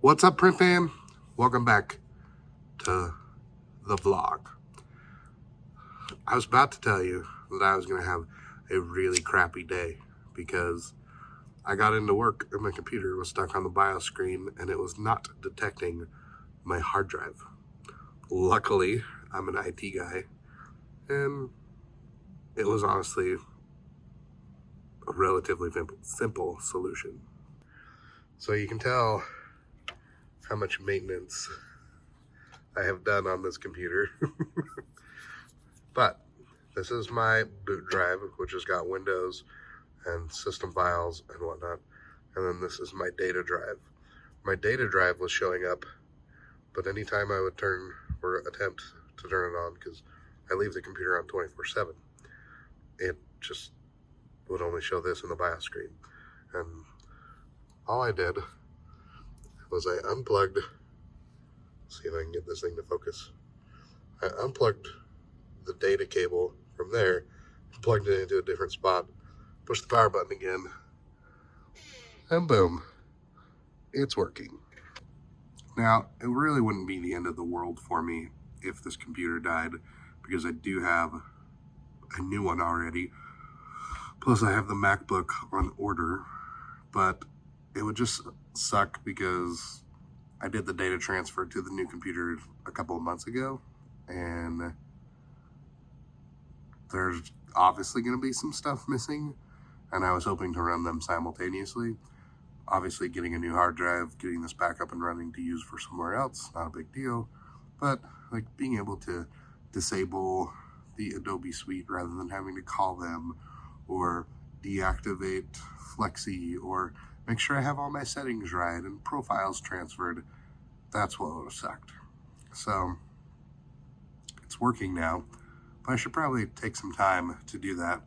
What's up, print fam? Welcome back to the vlog. I was about to tell you that I was going to have a really crappy day because I got into work and my computer was stuck on the BIOS screen and it was not detecting my hard drive. Luckily, I'm an IT guy and it was honestly a relatively simple solution. So you can tell how much maintenance I have done on this computer. But this is my boot drive, which has got Windows and system files and whatnot. And then this is my data drive. My data drive was showing up, but anytime I would turn or attempt to turn it on, because I leave the computer on 24/7, it just would only show this in the BIOS screen. And all I did was I unplugged, see if I can get this thing to focus. I unplugged the data cable from there, plugged it into a different spot, pushed the power button again, and boom, it's working. Now, it really wouldn't be the end of the world for me if this computer died, because I do have a new one already. Plus I have the MacBook on order, but it would just suck because I did the data transfer to the new computer a couple of months ago, and there's obviously going to be some stuff missing, and I was hoping to run them simultaneously. Obviously, getting a new hard drive, getting this back up and running to use for somewhere else, not a big deal, but like being able to disable the Adobe suite rather than having to call them or deactivate Flexi or make sure I have all my settings right and profiles transferred, that's what would have sucked. So it's working now, but I should probably take some time to do that.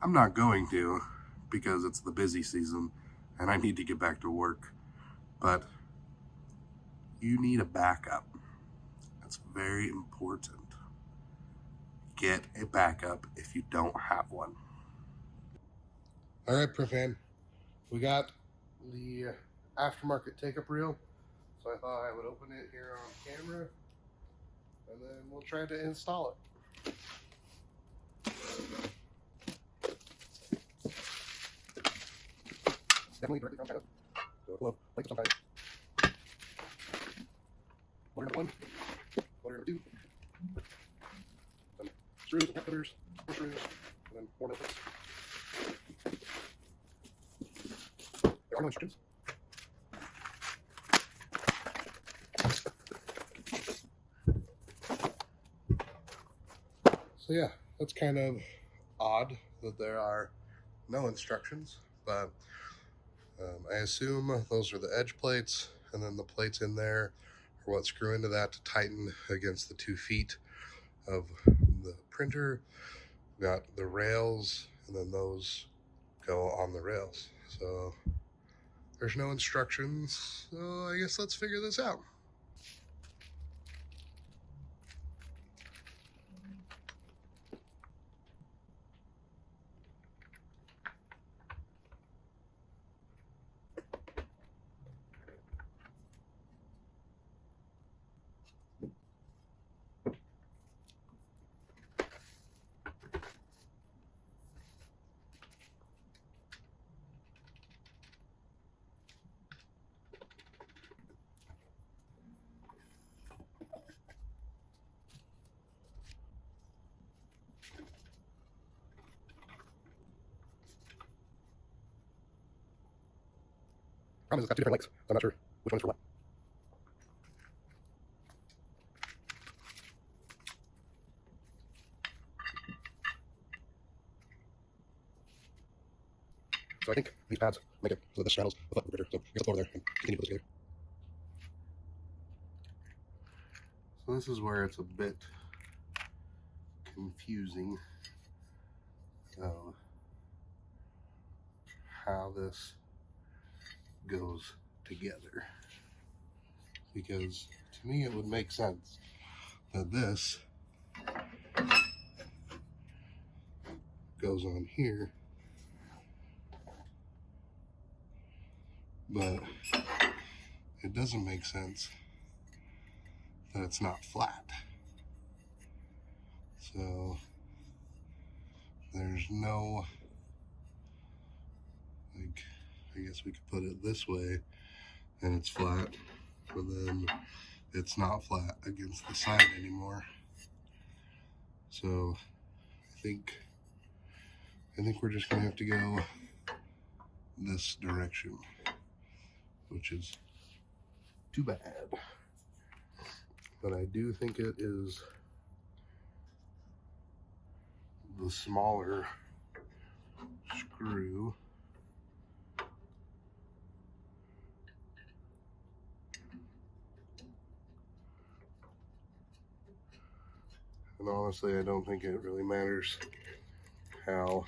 I'm not going to because it's the busy season and I need to get back to work, but you need a backup. That's very important. Get a backup if you don't have one. All right, Profan, we got the aftermarket take-up reel, so I thought I would open it here on camera and then we'll try to install it. Definitely directly from China. So hello, like sometimes. Motor number 1, motor number 2, some screws and cutters, more screws, and then more notebooks. There are no instructions. So yeah, that's kind of odd that there are no instructions, but I assume those are the edge plates, and then the plates in there are what screw into that to tighten against the 2 feet of the printer. We've got the rails, and then those go on the rails. So there's no instructions, so I guess let's figure this out. Problem is it's got 2 different lengths, so I'm not sure which one is for what. So I think these pads make it so that this straddles the foot of the printer. So I guess I'll go over there and continue to put this together. So this is where it's a bit confusing of how this goes together, because to me it would make sense that this goes on here, but it doesn't make sense that it's not flat. So there's no, like, I guess we could put it this way and it's flat, but then it's not flat against the side anymore. So I think we're just gonna have to go this direction, which is too bad. But I do think it is the smaller screw. And honestly, I don't think it really matters how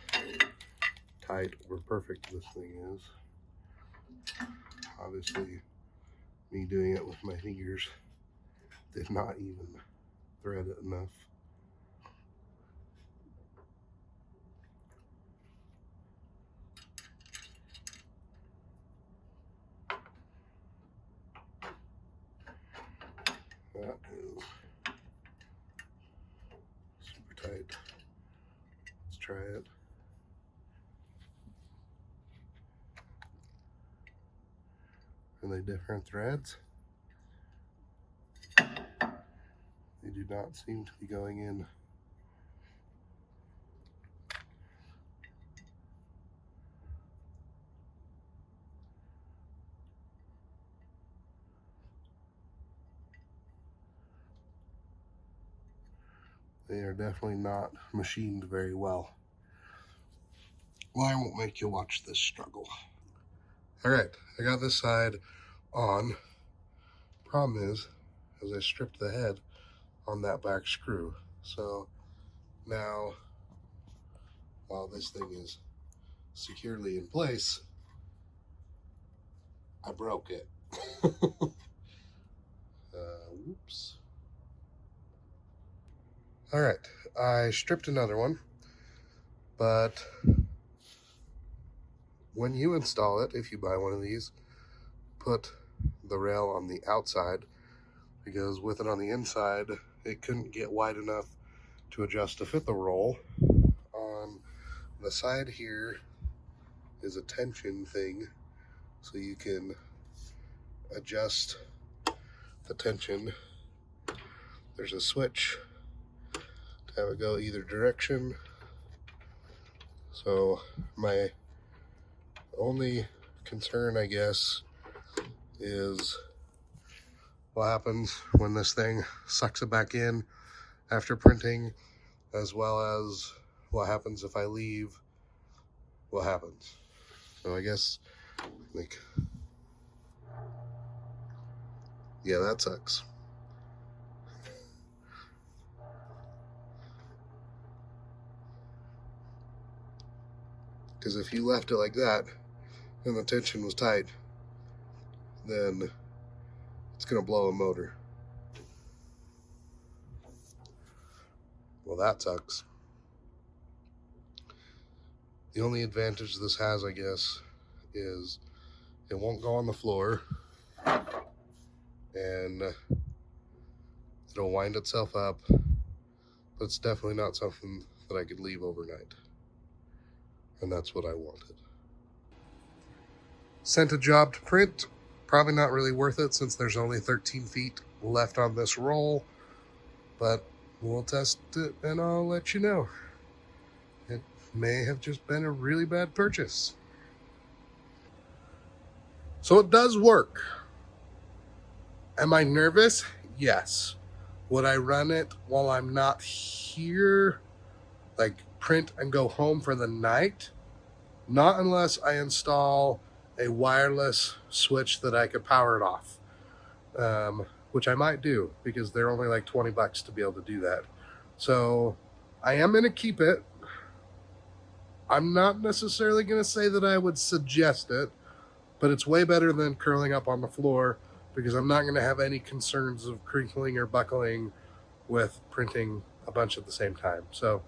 tight or perfect this thing is. Obviously, me doing it with my fingers did not even thread it enough. That is super tight. Let's try it. Are they different threads? They do not seem to be going in. They are definitely not machined very well. Well, I won't make you watch this struggle. All right, I got this side on. Problem is I stripped the head on that back screw. So now, while this thing is securely in place, I broke it. Whoops. All right, I stripped another one, but when you install it, if you buy one of these, put the rail on the outside, because with it on the inside, it couldn't get wide enough to adjust to fit the roll. On the side here is a tension thing, so you can adjust the tension. There's a switch to have it go either direction. So my only concern, I guess, is what happens when this thing sucks it back in after printing, as well as what happens if I leave, what happens. So I guess, like, yeah, that sucks. Because if you left it like that and the tension was tight, then it's gonna blow a motor. Well, that sucks. The only advantage this has, I guess, is it won't go on the floor, and it'll wind itself up, but it's definitely not something that I could leave overnight. And that's what I wanted. Sent a job to print. Probably not really worth it since there's only 13 feet left on this roll, but we'll test it and I'll let you know. It may have just been a really bad purchase. So it does work. Am I nervous? Yes. Would I run it while I'm not here? Like print and go home for the night? Not unless I install a wireless switch that I could power it off. Which I might do because they're only like $20 to be able to do that. So I am going to keep it. I'm not necessarily going to say that I would suggest it, but it's way better than curling up on the floor because I'm not going to have any concerns of crinkling or buckling with printing a bunch at the same time. So,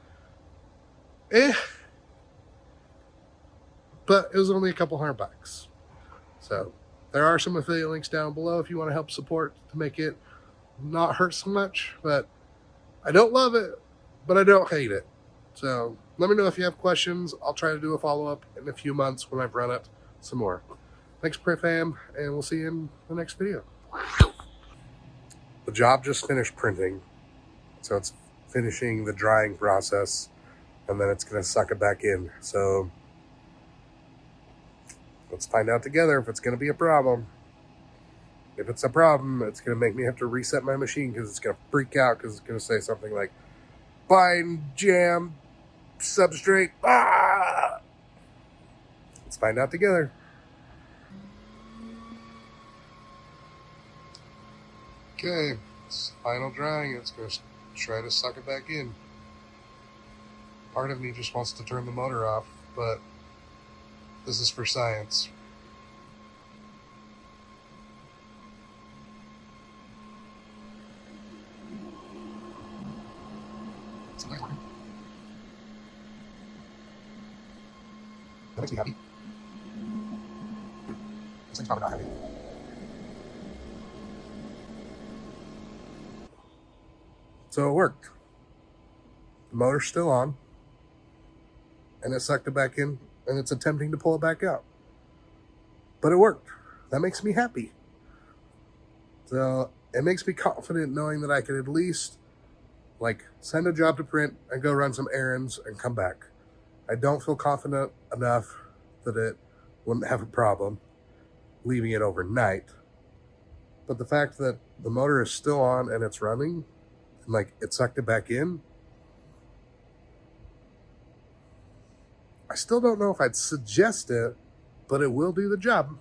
but it was only a couple $100. So There are some affiliate links down below if you want to help support to make it not hurt so much. But I don't love it, but I don't hate it. So let me know if you have questions. I'll try to do a follow-up in a few months when I've run it some more. Thanks, Print Fam, and we'll see you in the next video. The job just finished printing, so it's finishing the drying process, and then it's going to suck it back in. So let's find out together if it's going to be a problem. If it's a problem, it's going to make me have to reset my machine because it's going to freak out because it's going to say something like, bind, jam, substrate. Ah! Let's find out together. Okay, it's final drying. It's going to try to suck it back in. Part of me just wants to turn the motor off, but this is for science. That makes me happy. This thing's probably not happy. So it worked. The motor's still on, and it sucked it back in, and it's attempting to pull it back out. But it worked. That makes me happy. So it makes me confident knowing that I can at least send a job to print and go run some errands and come back. I don't feel confident enough that it wouldn't have a problem leaving it overnight. But the fact that the motor is still on and it's running, and it sucked it back in, I still don't know if I'd suggest it, but it will do the job.